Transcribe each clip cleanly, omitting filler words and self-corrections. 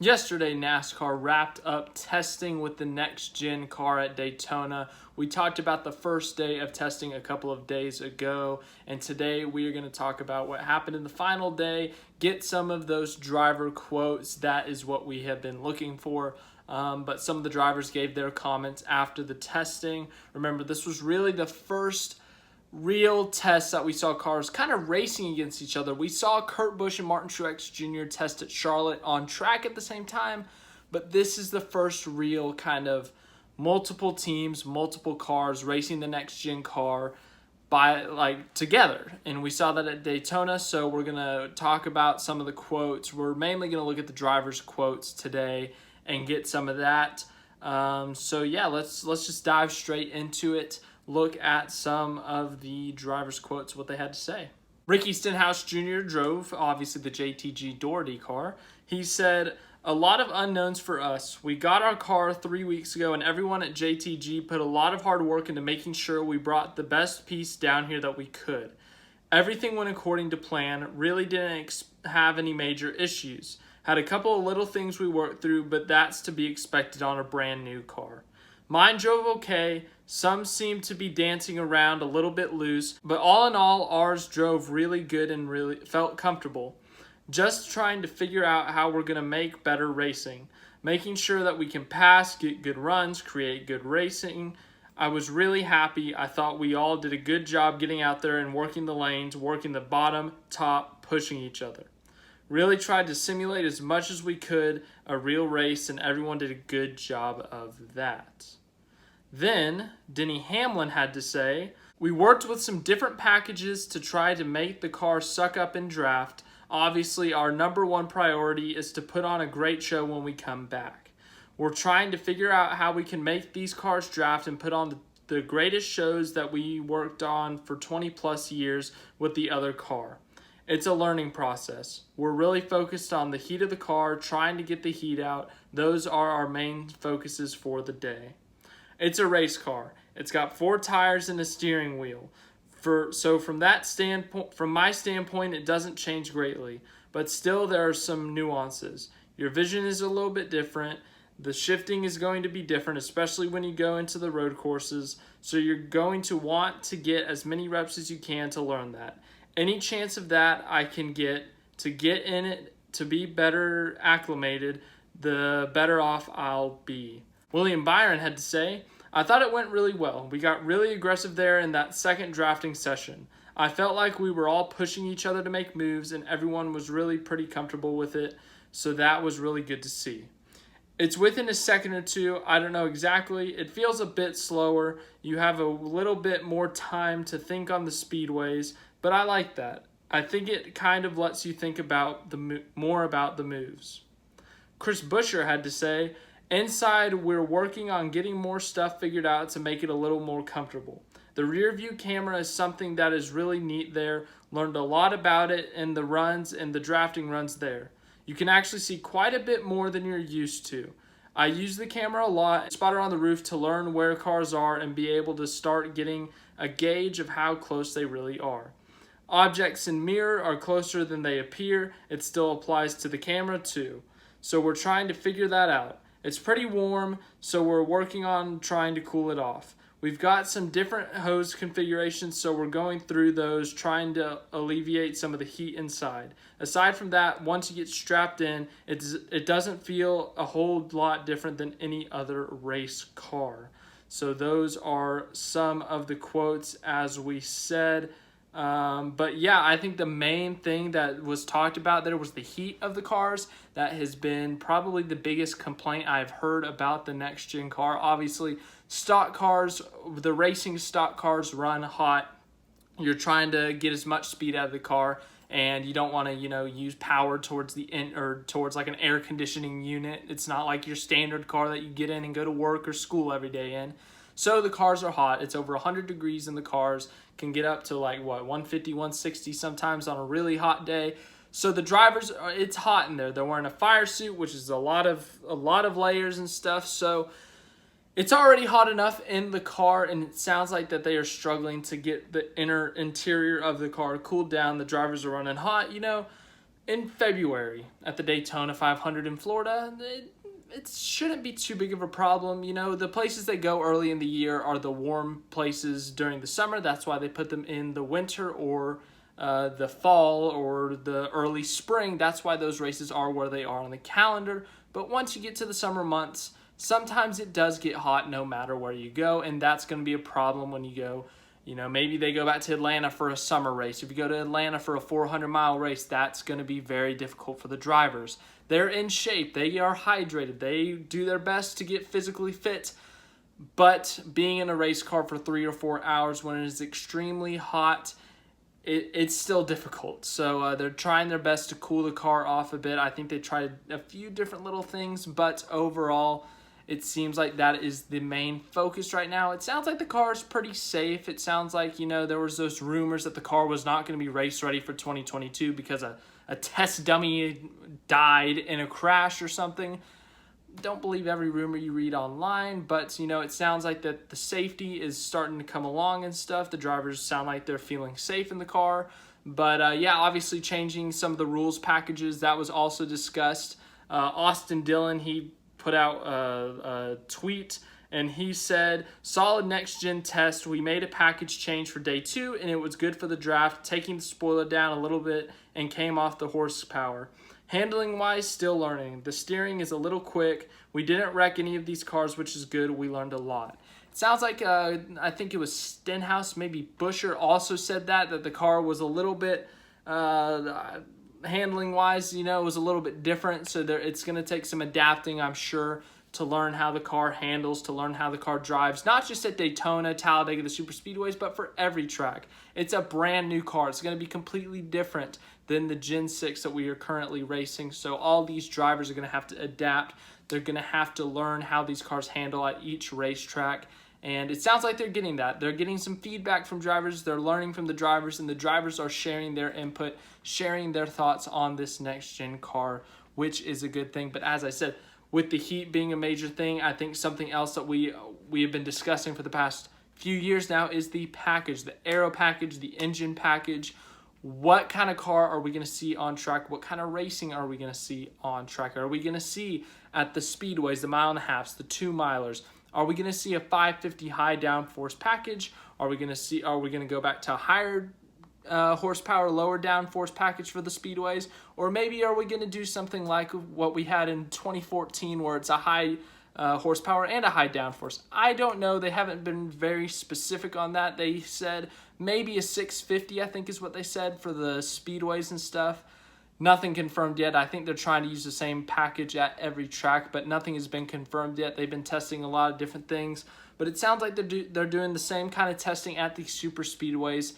Yesterday, NASCAR wrapped up testing with the next-gen car at Daytona. We talked about the first day of testing a couple of days ago, and today we are going to talk about what happened in the final day, get some of those driver quotes. That is what we have been looking for. But some of the drivers gave their comments after the testing. Remember, this was really the first real test that we saw cars kind of racing against each other. We saw Kurt Busch and Martin Truex Jr. test at Charlotte on track at the same time, but this is the first real kind of multiple teams, multiple cars racing the next gen car together. And we saw that at Daytona, so we're going to talk about some of the quotes. We're mainly going to look at the drivers' quotes today and get some of that. So yeah, let's just dive straight into it. Look at some of the drivers' quotes, what they had to say. Ricky Stenhouse Jr. drove, obviously, the JTG Doherty car. He said, "A lot of unknowns for us. We got our car 3 weeks ago, and everyone at JTG put a lot of hard work into making sure we brought the best piece down here that we could. Everything went according to plan, really didn't have any major issues. Had a couple of little things we worked through, but that's to be expected on a brand new car. Mine drove okay. Some seemed to be dancing around a little bit loose, but all in all, ours drove really good and really felt comfortable. Just trying to figure out how we're going to make better racing, making sure that we can pass, get good runs, create good racing. I was really happy. I thought we all did a good job getting out there and working the lanes, working the bottom, top, pushing each other. Really tried to simulate as much as we could a real race, and everyone did a good job of that." Then, Denny Hamlin had to say, "We worked with some different packages to try to make the car suck up in draft. Obviously, our number one priority is to put on a great show when we come back. We're trying to figure out how we can make these cars draft and put on the greatest shows that we worked on for 20 plus years with the other car. It's a learning process. We're really focused on the heat of the car, trying to get the heat out. Those are our main focuses for the day. It's a race car. It's got 4 tires and a steering wheel. So from my standpoint, it doesn't change greatly, but still there are some nuances. Your vision is a little bit different. The shifting is going to be different, especially when you go into the road courses. So you're going to want to get as many reps as you can to learn that. Any chance of that I can get in it, to be better acclimated, the better off I'll be." William Byron had to say, "I thought it went really well. We got really aggressive there in that second drafting session. I felt like we were all pushing each other to make moves, and everyone was really pretty comfortable with it, so that was really good to see. It's within a second or two. I don't know exactly. It feels a bit slower. You have a little bit more time to think on the speedways, but I like that. I think it kind of lets you think about more about the moves." Chris Buescher had to say, "Inside, we're working on getting more stuff figured out to make it a little more comfortable. The rear view camera is something that is really neat there. Learned a lot about it in the runs and the drafting runs there. You can actually see quite a bit more than you're used to. I use the camera a lot, spotter on the roof to learn where cars are and be able to start getting a gauge of how close they really are. Objects in mirror are closer than they appear. It still applies to the camera too. So we're trying to figure that out. It's pretty warm, so we're working on trying to cool it off. We've got some different hose configurations, so we're going through those, trying to alleviate some of the heat inside. Aside from that, once you get strapped in, it doesn't feel a whole lot different than any other race car." So those are some of the quotes, as we said. But yeah, I think the main thing that was talked about there was the heat of the cars. That has been probably the biggest complaint I've heard about the next gen car. Obviously, stock cars, the racing stock cars run hot. You're trying to get as much speed out of the car, and you don't want to, use power towards towards like an air conditioning unit. It's not like your standard car that you get in and go to work or school every day in. So the cars are hot. It's over 100 degrees in the cars. Can get up to 150, 160 sometimes on a really hot day. So the drivers, it's hot in there. They're wearing a fire suit, which is a lot of layers and stuff. So it's already hot enough in the car, and it sounds like that they are struggling to get the interior of the car cooled down. The drivers are running hot. in February at the Daytona 500 in Florida, it shouldn't be too big of a problem. You know, the places they go early in the year are the warm places during the summer. That's why they put them in the winter or the fall or the early spring. That's why those races are where they are on the calendar. But once you get to the summer months, sometimes it does get hot no matter where you go, and that's going to be a problem when you go. You know, maybe they go back to Atlanta for a summer race. If you go to Atlanta for a 400-mile race, that's going to be very difficult for the drivers. They're in shape. They are hydrated. They do their best to get physically fit. But being in a race car for 3 or 4 hours when it is extremely hot, it's still difficult. So they're trying their best to cool the car off a bit. I think they tried a few different little things, but overall, it seems like that is the main focus right now. It sounds like the car is pretty safe. It sounds like, you know, there was those rumors that the car was not going to be race ready for 2022 because a test dummy died in a crash or something. Don't believe every rumor you read online, but, you know, it sounds like that the safety is starting to come along and stuff. The drivers sound like they're feeling safe in the car. But, yeah, obviously changing some of the rules packages, that was also discussed. Austin Dillon, he put out a tweet and he said, solid next-gen test. We made a package change for day 2 and it was good for the draft, taking the spoiler down a little bit and came off the horsepower. Handling-wise, still learning. The steering is a little quick. We didn't wreck any of these cars, which is good. We learned a lot. It sounds like, I think it was Stenhouse, maybe Busher also said that the car was a little bit, handling-wise, you know, was a little bit different. So it's going to take some adapting, I'm sure, to learn how the car handles, to learn how the car drives, not just at Daytona, Talladega, the super speedways, but for every track. It's a brand new car. It's going to be completely different than the Gen 6 that we are currently racing. So all these drivers are going to have to adapt. They're going to have to learn how these cars handle at each racetrack. And it sounds like they're getting that. They're getting some feedback from drivers. They're learning from the drivers, and the drivers are sharing their input, sharing their thoughts on this next-gen car, which is a good thing. But as I said, with the heat being a major thing, I think something else that we have been discussing for the past few years now is the package, the aero package, the engine package. What kind of car are we going to see on track? What kind of racing are we going to see on track? Are we going to see at the speedways, the 1.5 miles, the 2 milers? Are we going to see a 550 high downforce package? Are we going to go back to a higher horsepower, lower downforce package for the speedways? Or maybe are we going to do something like what we had in 2014 where it's a high horsepower and a high downforce? I don't know. They haven't been very specific on that. They said maybe a 650, I think is what they said for the speedways and stuff. Nothing confirmed yet. I think they're trying to use the same package at every track, but nothing has been confirmed yet. They've been testing a lot of different things, but it sounds like they're doing the same kind of testing at these super speedways,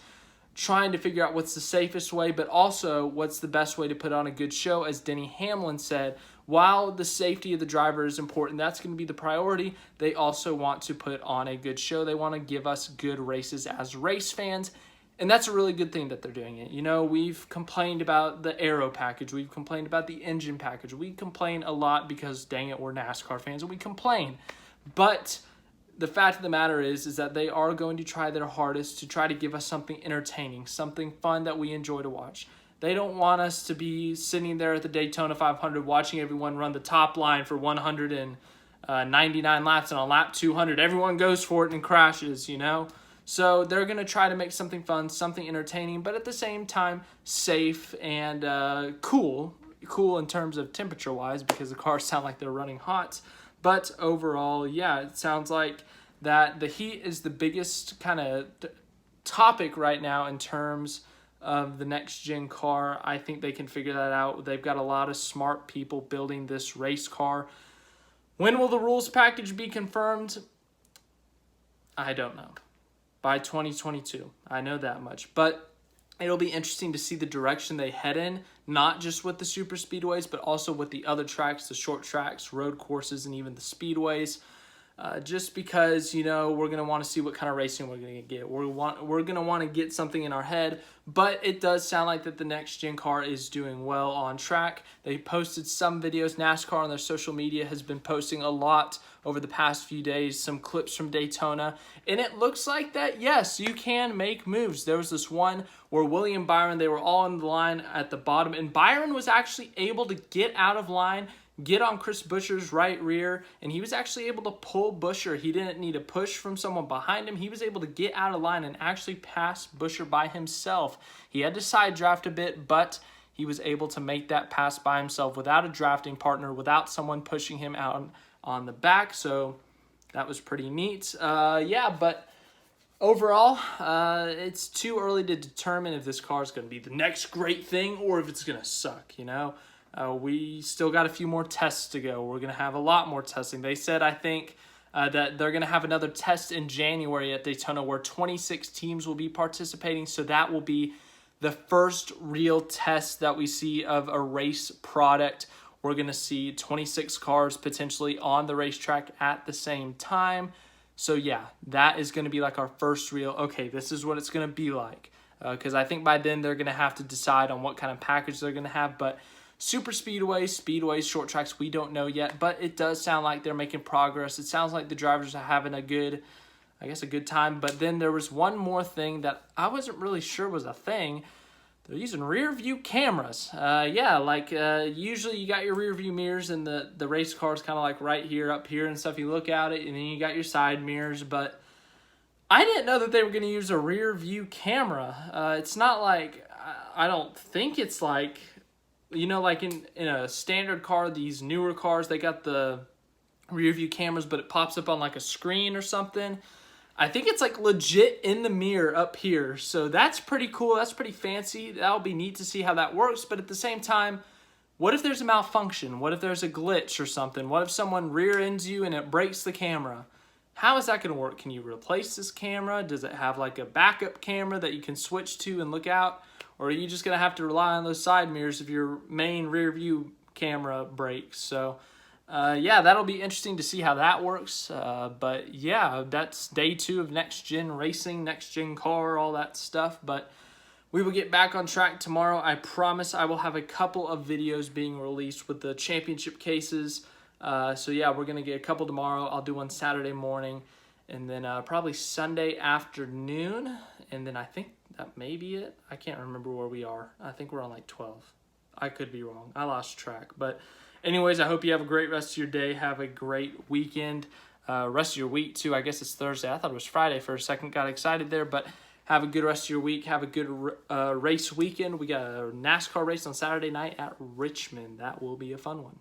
trying to figure out what's the safest way, but also what's the best way to put on a good show. As Denny Hamlin said, while the safety of the driver is important, that's going to be the priority, they also want to put on a good show. They want to give us good races as race fans, and that's a really good thing that they're doing it. You know, we've complained about the aero package. We've complained about the engine package. We complain a lot because, dang it, we're NASCAR fans, and we complain. But the fact of the matter is that they are going to try their hardest to try to give us something entertaining, something fun that we enjoy to watch. They don't want us to be sitting there at the Daytona 500 watching everyone run the top line for 199 laps, and on lap 200, everyone goes for it and crashes, you know? So they're going to try to make something fun, something entertaining, but at the same time, safe and cool in terms of temperature-wise because the cars sound like they're running hot. But overall, yeah, it sounds like that the heat is the biggest kind of topic right now in terms of the next-gen car. I think they can figure that out. They've got a lot of smart people building this race car. When will the rules package be confirmed? I don't know. By 2022. I know that much. But it'll be interesting to see the direction they head in, not just with the super speedways, but also with the other tracks, the short tracks, road courses, and even the speedways. just because, you know, we're going to want to see what kind of racing we're going to get. We're going to want to get something in our head, but it does sound like that the next gen car is doing well on track. They posted some videos. NASCAR on their social media has been posting a lot over the past few days, some clips from Daytona, and it looks like that, yes, you can make moves. There was this one where William Byron, they were all in the line at the bottom, and Byron was actually able to get out of line, get on Chris Buescher's right rear, and he was actually able to pull Buescher. He didn't need a push from someone behind him. He was able to get out of line and actually pass Buescher by himself. He had to side draft a bit, but he was able to make that pass by himself without a drafting partner, without someone pushing him out on the back. So that was pretty neat. Yeah, but overall, it's too early to determine if this car is going to be the next great thing or if it's going to suck, you know? We still got a few more tests to go. We're going to have a lot more testing. They said, I think, that they're going to have another test in January at Daytona where 26 teams will be participating. So that will be the first real test that we see of a race product. We're going to see 26 cars potentially on the racetrack at the same time. So yeah, that is going to be like our first real, okay, this is what it's going to be like. Because I think by then they're going to have to decide on what kind of package they're going to have. But super speedways, short tracks, we don't know yet. But it does sound like they're making progress. It sounds like the drivers are having a good time. But then there was one more thing that I wasn't really sure was a thing. They're using rear view cameras. Yeah, like usually you got your rear view mirrors and the race car's kind of like right here, up here and stuff. You look at it and then you got your side mirrors. But I didn't know that they were going to use a rear view camera. It's not like, I don't think it's like, you know, like in a standard car, these newer cars, they got the rear view cameras, but it pops up on like a screen or something. I think it's like legit in the mirror up here. So that's pretty cool. That's pretty fancy. That'll be neat to see how that works. But at the same time, what if there's a malfunction? What if there's a glitch or something? What if someone rear ends you and it breaks the camera? How is that going to work? Can you replace this camera? Does it have like a backup camera that you can switch to and look out? Or are you just going to have to rely on those side mirrors if your main rear view camera breaks? So yeah, that'll be interesting to see how that works. But yeah, that's day 2 of next gen racing, next gen car, all that stuff. But we will get back on track tomorrow. I promise I will have a couple of videos being released with the championship cases. So yeah, we're going to get a couple tomorrow. I'll do one Saturday morning and then probably Sunday afternoon. And then I think that may be it. I can't remember where we are. I think we're on like 12. I could be wrong. I lost track. But anyways, I hope you have a great rest of your day. Have a great weekend. Rest of your week, too. I guess it's Thursday. I thought it was Friday for a second. Got excited there. But have a good rest of your week. Have a good race weekend. We got a NASCAR race on Saturday night at Richmond. That will be a fun one.